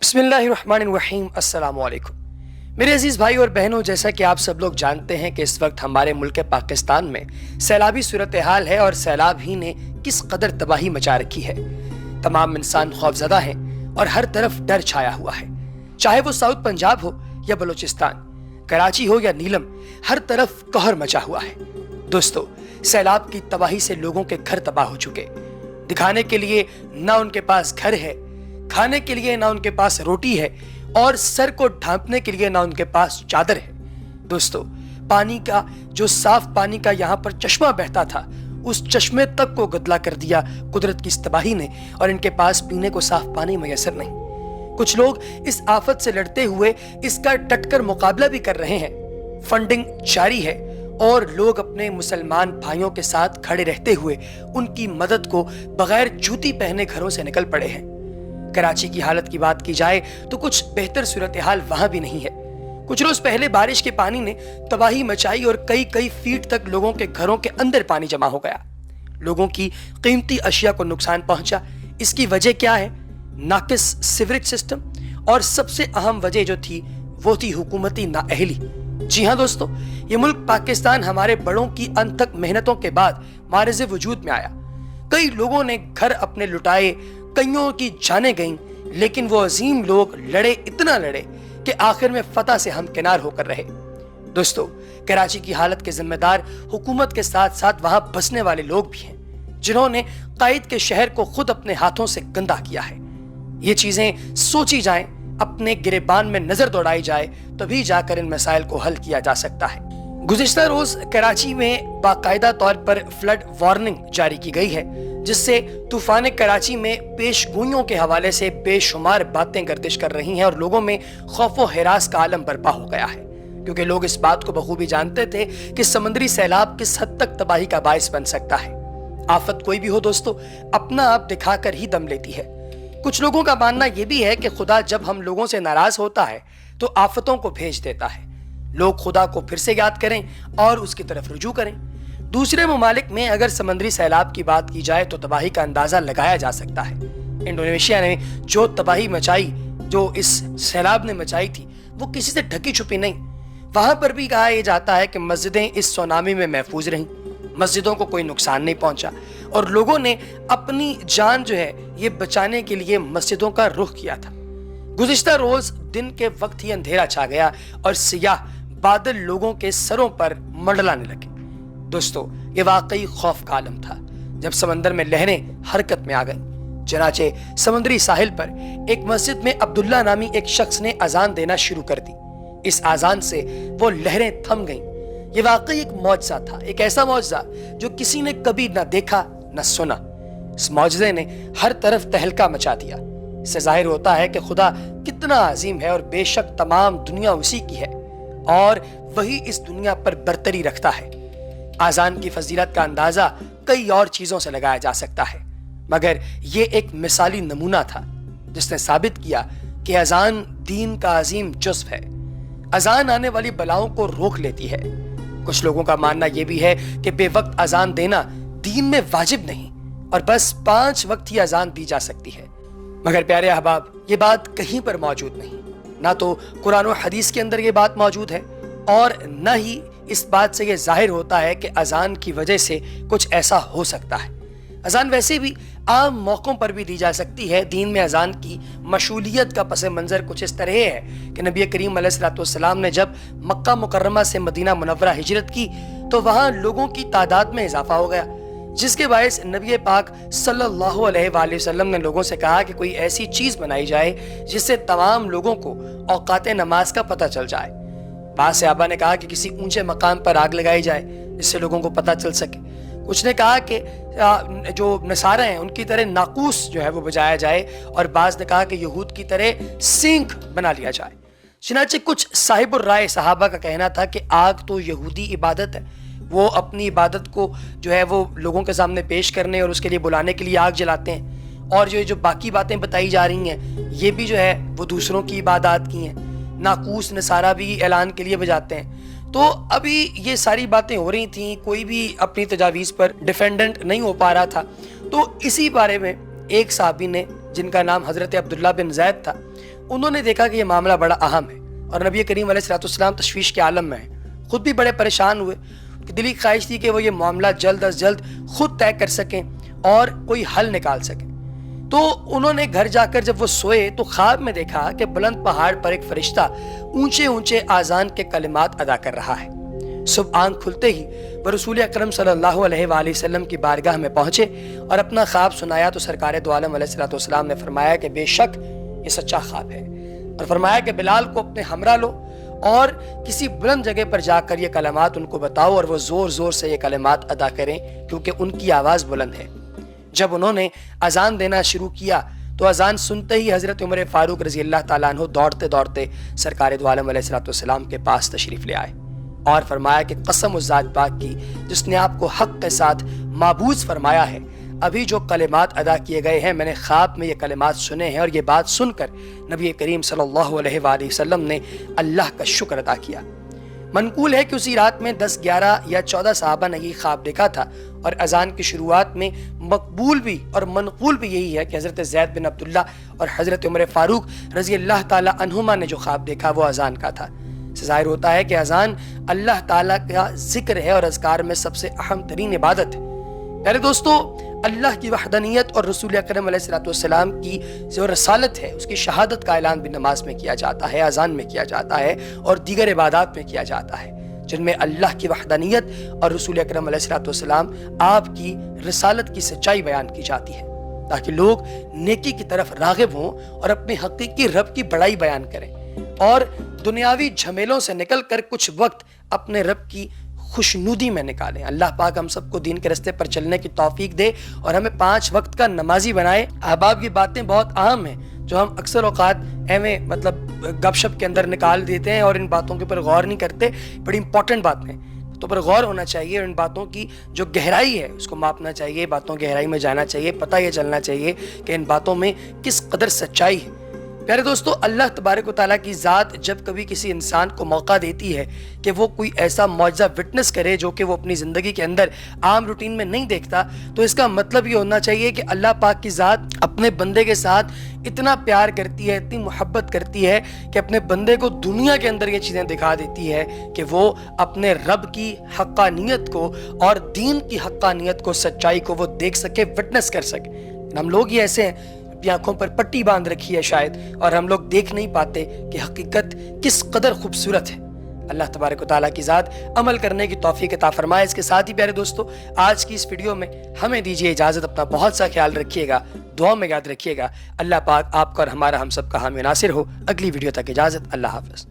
बिस्मिल्लाहिर्रहमानिर्रहीम। अस्सलाम वालेकुम मेरे अजीज़ भाई और बहनों, जैसा कि आप सब लोग जानते हैं कि इस वक्त हमारे मुल्क पाकिस्तान में सैलाबी सूरत हाल है और सैलाब ही ने किस कदर तबाही मचा रखी है। तमाम इंसान खौफजदा हैं और हर तरफ डर छाया हुआ है, चाहे वो साउथ पंजाब हो या बलूचिस्तान, कराची हो या नीलम, हर तरफ कहर मचा हुआ है। दोस्तों, सैलाब की तबाही से लोगों के घर तबाह हो चुके, दिखाने के लिए ना उनके पास घर है, खाने के लिए ना उनके पास रोटी है और सर को ढांपने के लिए ना उनके पास चादर है। दोस्तों, पानी का जो साफ पानी का यहाँ पर चश्मा बहता था, उस चश्मे तक को गदला कर दिया कुदरत की इस तबाही ने, और इनके पास पीने को साफ पानी मैसर नहीं। कुछ लोग इस आफत से लड़ते हुए इसका डटकर मुकाबला भी कर रहे हैं। फंडिंग जारी है और लोग अपने मुसलमान भाइयों के साथ खड़े रहते हुए उनकी मदद को बगैर जूती पहने घरों से निकल पड़े हैं। कराची की हालत की बात की जाए तो कुछ बेहतर सूरत हाल वहां भी नहीं है। कुछ रोज पहले बारिश के पानी ने तबाही मचाई और कई कई फीट तक लोगों के घरों के अंदर पानी जमा हो गया। लोगों की कीमती अशिया को नुकसान पहुंचा। इसकी वजह क्या है? नाकिस सीवरेज सिस्टम, और सबसे अहम वजह जो थी वो थी हुकूमती नाअहली। जी हाँ दोस्तों, ये मुल्क पाकिस्तान हमारे बड़ों की अनथक मेहनतों के बाद मारिज़ वजूद में आया। कई लोगों ने घर अपने लुटाए, कईयों की जानें गईं, लेकिन वो अजीम लोग लड़े, इतना लड़े कि आखिर में फतह से हमकिनार होकर रहे। दोस्तों, कराची की हालत के जिम्मेदार हुकूमत के साथ साथ वहां बसने वाले लोग भी हैं, जिन्होंने कायद के शहर को खुद अपने हाथों से गंदा किया है। ये चीजें सोची जाएं, अपने गिरेबान में नजर दौड़ाई जाए, तभी जाकर इन मसाइल को हल किया जा सकता है। गुज़िश्ता रोज कराची में बाकायदा तौर पर फ्लड वार्निंग जारी की गई है, जिससे तूफान कराची में पेशगोइयों के हवाले से बेशुमार बातें गर्दिश कर रही हैं और लोगों में खौफ व हिरास का आलम बर्पा हो गया है, क्योंकि लोग इस बात को बखूबी जानते थे कि समुद्री सैलाब किस हद तक तबाही का बाइस बन सकता है। आफत कोई भी हो दोस्तों, अपना आप दिखाकर ही दम लेती है। कुछ लोगों का मानना यह भी है कि खुदा जब हम लोगों से नाराज होता है तो आफतों को भेज देता है। लोग खुदा को फिर से याद करें और उसकी तरफ रुजू करें। दूसरे ममालिक में अगर समंदरी सैलाब की बात की जाए तो तबाही का अंदाजा लगाया जा सकता है। इंडोनेशिया ने जो तबाही मचाई, जो इस सैलाब ने मचाई थी, वो किसी से ढकी छुपी नहीं। वहां पर भी कहा यह जाता है कि मस्जिदें इस सुनामी में महफूज रहीं, मस्जिदों को कोई नुकसान नहीं पहुंचा और लोगों ने अपनी जान जो है ये बचाने के लिए मस्जिदों का रुख किया था। गुज़िश्ता रोज दिन के वक्त ही अंधेरा छा गया और सियाह बादल लोगों के सरों पर मंडलाने लगे। दोस्तों, ये वाकई खौफ का आलम था जब समंदर में लहरें हरकत में आ गईं। चनाचे समुद्री साहिल पर एक मस्जिद में अब्दुल्ला नामी एक शख्स ने अजान देना शुरू कर दी। इस अजान से वो लहरें थम गईं। ये वाकई एक मौजज़ा था, एक ऐसा मौजज़ा जो किसी ने कभी न देखा न सुना। इस मौजज़े ने हर तरफ तहलका मचा दिया। इससे जाहिर होता है कि खुदा कितना अजीम है और बेशक तमाम दुनिया उसी की है और वही इस दुनिया पर बरतरी रखता है। आजान की फजीलत का अंदाजा कई और चीजों से लगाया जा सकता है, मगर ये एक मिसाली नमूना था जिसने साबित किया कि अजान दीन का अजीम जुज़्व है। अजान आने वाली बलाओं को रोक लेती है। कुछ लोगों का मानना यह भी है कि बेवक्त अजान देना दीन में वाजिब नहीं और बस 5 वक्त ही अजान दी जा सकती है, मगर प्यारे अहबाब, ये बात कहीं पर मौजूद नहीं। ना तो कुरान और हदीस के अंदर ये बात मौजूद है और न ही इस बात से ये जाहिर होता है कि अजान की वजह से कुछ ऐसा हो सकता है। अजान वैसे भी आम मौक़ों पर भी दी जा सकती है। दीन में अजान की मशूलियत का पस मंज़र कुछ इस तरह है कि नबी करीम अलैहिस्सलाम ने जब मक्का मुकर्रमा से मदीना मुनव्वरा हिजरत की तो वहाँ लोगों की तादाद में इजाफा हो गया, जिसके बायस नबी पाक सल्लल्लाहु अलैहि वसल्लम ने लोगों से कहा कि कोई ऐसी चीज़ बनाई जाए जिससे तमाम लोगों को औकात नमाज का पता चल जाए। बाद सहाबा ने कहा कि किसी ऊंचे मकाम पर आग लगाई जाए जिससे लोगों को पता चल सके। कुछ ने कहा कि जो नसारा हैं उनकी तरह नाकूस जो है वो बजाया जाए, और बाज़ ने कहा कि यहूद की तरह सींग बना लिया जाए। चनाचे कुछ साहिबुर राय सहाबा का कहना था कि आग तो यहूदी इबादत है, वो अपनी इबादत को जो है वो लोगों के सामने पेश करने और उसके लिए बुलाने के लिए आग जलाते हैं, और जो बाकी बातें बताई जा रही हैं ये भी जो है वो दूसरों की इबादत की हैं। नाकूस नसारा भी ऐलान के लिए बजाते हैं। तो अभी ये सारी बातें हो रही थी, कोई भी अपनी तजावीज़ पर डिफेंडेंट नहीं हो पा रहा था। तो इसी बारे में एक साहबी ने, जिनका नाम हज़रत अब्दुल्ला बिन ज़ैद था, انہوں نے دیکھا کہ یہ معاملہ بڑا اہم ہے اور نبی کریم علیہ الصلوۃ والسلام تشویش کے عالم میں ہیں، خود بھی بڑے پریشان ہوئے کہ دلی خواہش تھی کہ وہ یہ معاملہ جلد از جلد خود طے کر سکیں اور کوئی حل نکال سکیں۔ تو انہوں نے گھر جا کر جب وہ سوئے تو خواب میں دیکھا کہ بلند پہاڑ پر ایک فرشتہ اونچے اونچے اذان کے کلمات ادا کر رہا ہے۔ صبح آنکھ کھلتے ہی وہ رسول اکرم صلی اللہ علیہ وآلہ وسلم کی بارگاہ میں پہنچے اور اپنا خواب سنایا تو سرکار دو عالم علیہ الصلوۃ والسلام نے فرمایا کہ بے شک یہ سچا خواب ہے، اور فرمایا کہ بلال کو اپنے ہمراہ لو اور کسی بلند جگہ پر جا کر یہ کلمات ان کو بتاؤ اور وہ زور زور سے یہ کلمات ادا کریں کیونکہ ان کی آواز بلند ہے۔ جب انہوں نے اذان دینا شروع کیا تو اذان سنتے ہی حضرت عمر فاروق رضی اللہ تعالیٰ عنہ دوڑتے دوڑتے سرکار دو عالم علیہ الصلوۃ والسلام کے پاس تشریف لے آئے اور فرمایا کہ قسم اس ذات پاک کی جس نے آپ کو حق کے ساتھ معبود فرمایا ہے، ابھی جو کلمات ادا کیے گئے ہیں میں نے خواب میں یہ کلمات سنے ہیں، اور یہ بات سن کر نبی کریم صلی اللہ علیہ وآلہ وسلم نے اللہ کا شکر ادا کیا۔ منقول ہے کہ اسی رات میں 10، 11 یا 14 صحابہ نے یہ خواب دیکھا تھا، اور اذان کی شروعات میں مقبول بھی اور منقول بھی یہی ہے کہ حضرت زید بن عبداللہ اور حضرت عمر فاروق رضی اللہ تعالی عنہما نے جو خواب دیکھا وہ اذان کا تھا۔ سے ظاہر ہوتا ہے کہ اذان اللہ تعالیٰ کا ذکر ہے اور اذکار میں سب سے اہم ترین عبادت ہے۔ پیارے دوستو، اللہ کی وحدانیت اور رسول اکرم علیہ الصلوۃ والسلام کی جو رسالت ہے اس کی شہادت کا اعلان بھی نماز میں کیا جاتا ہے، اذان میں کیا جاتا ہے اور دیگر عبادات میں کیا جاتا ہے، جن میں اللہ کی وحدانیت اور رسول اکرم علیہ الصلوۃ والسلام آپ کی رسالت کی سچائی بیان کی جاتی ہے تاکہ لوگ نیکی کی طرف راغب ہوں اور اپنے حقیقی رب کی بڑائی بیان کریں اور دنیاوی جھمیلوں سے نکل کر کچھ وقت اپنے رب کی خوشنودی میں نکالیں۔ اللہ پاک ہم سب کو دین کے رستے پر چلنے کی توفیق دے اور ہمیں 5 وقت کا نمازی بنائے۔ احباب، یہ باتیں بہت اہم ہیں جو ہم اکثر اوقات گپ شپ کے اندر نکال دیتے ہیں اور ان باتوں کے اوپر غور نہیں کرتے۔ بڑی امپورٹنٹ باتیں تو پر غور ہونا چاہیے اور ان باتوں کی جو گہرائی ہے اس کو ماپنا چاہیے، باتوں کی گہرائی میں جانا چاہیے، پتہ یہ چلنا چاہیے کہ ان باتوں میں کس قدر سچائی ہے۔ پیارے دوستو، اللہ تبارک و تعالیٰ کی ذات جب کبھی کسی انسان کو موقع دیتی ہے کہ وہ کوئی ایسا معجزہ وٹنس کرے جو کہ وہ اپنی زندگی کے اندر عام روٹین میں نہیں دیکھتا، تو اس کا مطلب یہ ہونا چاہیے کہ اللہ پاک کی ذات اپنے بندے کے ساتھ اتنا پیار کرتی ہے، اتنی محبت کرتی ہے کہ اپنے بندے کو دنیا کے اندر یہ چیزیں دکھا دیتی ہے کہ وہ اپنے رب کی حقانیت کو اور دین کی حقانیت کو، سچائی کو وہ دیکھ سکے، وٹنس کر سکے۔ ہم لوگ ہی ایسے ہیں، اپنی آنکھوں پر پٹی باندھ رکھی ہے شاید، اور ہم لوگ دیکھ نہیں پاتے کہ حقیقت کس قدر خوبصورت ہے۔ اللہ تبارک و تعالیٰ کی ذات عمل کرنے کی توفیق عطا فرمائے۔ اس کے ساتھ ہی پیارے دوستو، آج کی اس ویڈیو میں ہمیں دیجیے اجازت، اپنا بہت سا خیال رکھیے گا، دعا میں یاد رکھیے گا۔ اللہ پاک آپ کا اور ہمارا ہم سب کا حامی ناصر ہو۔ اگلی ویڈیو تک اجازت، اللہ حافظ۔